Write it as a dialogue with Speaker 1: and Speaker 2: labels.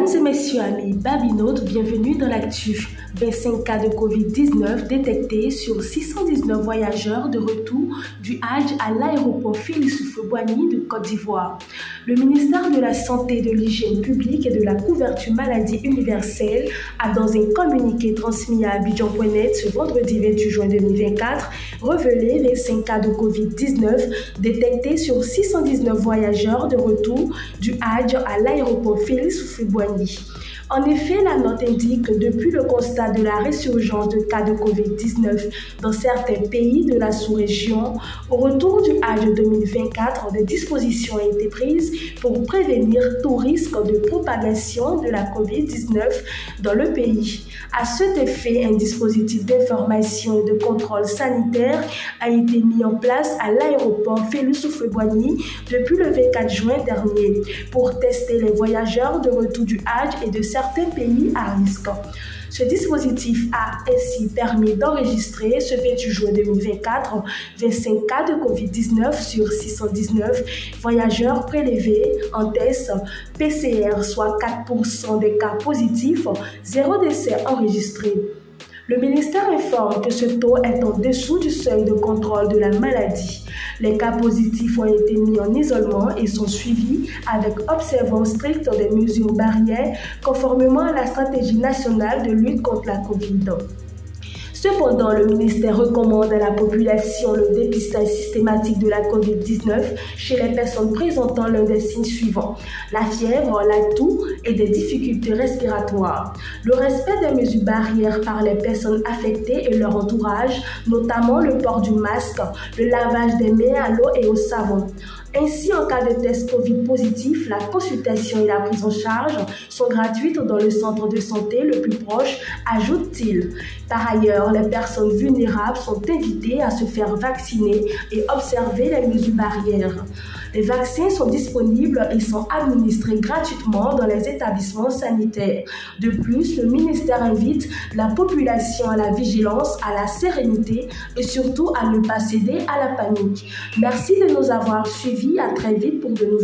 Speaker 1: Mesdames et messieurs, amis babinautes, bienvenue dans l'actu. 25 cas de Covid-19 détectés sur 619 voyageurs de retour du Hadj à l'aéroport Félix Houphouët-Boigny de Côte d'Ivoire. Le ministère de la Santé, de l'Hygiène publique et de la couverture maladie universelle a, dans un communiqué transmis à Abidjan.net ce vendredi 28 juin 2024, révélé 25 cas de Covid-19 détectés sur 619 voyageurs de retour du Hadj à l'aéroport Félix Houphouët-Boigny. En effet, la note indique que depuis le constat de la résurgence de cas de Covid-19 dans certains pays de la sous-région, au retour du Hadj 2024, des dispositions ont été prises pour prévenir tout risque de propagation de la Covid-19 dans le pays. À cet effet, un dispositif d'information et de contrôle sanitaire a été mis en place à l'aéroport Félix Houphouët-Boigny depuis le 24 juin dernier pour tester les voyageurs de retour du Hadj et de certains pays à risque. Ce dispositif a ainsi permis d'enregistrer ce 28 juin 2024 25 cas de Covid-19 sur 619 voyageurs prélevés en test PCR, soit 4% des cas positifs, 0 décès enregistrés. Le ministère informe que ce taux est en dessous du seuil de contrôle de la maladie. Les cas positifs ont été mis en isolement et sont suivis avec observance stricte des mesures barrières conformément à la stratégie nationale de lutte contre la Covid. Cependant, le ministère recommande à la population le dépistage systématique de la Covid-19 chez les personnes présentant l'un des signes suivants: la fièvre, la toux et des difficultés respiratoires. Le respect des mesures barrières par les personnes affectées et leur entourage, notamment le port du masque, le lavage des mains à l'eau et au savon. Ainsi, en cas de test Covid positif, la consultation et la prise en charge sont gratuites dans le centre de santé le plus proche, ajoute-t-il. Par ailleurs, les personnes vulnérables sont invitées à se faire vacciner et observer les mesures barrières. Les vaccins sont disponibles et sont administrés gratuitement dans les établissements sanitaires. De plus, le ministère invite la population à la vigilance, à la sérénité et surtout à ne pas céder à la panique. Merci de nous avoir suivis. À très vite pour de nouvelles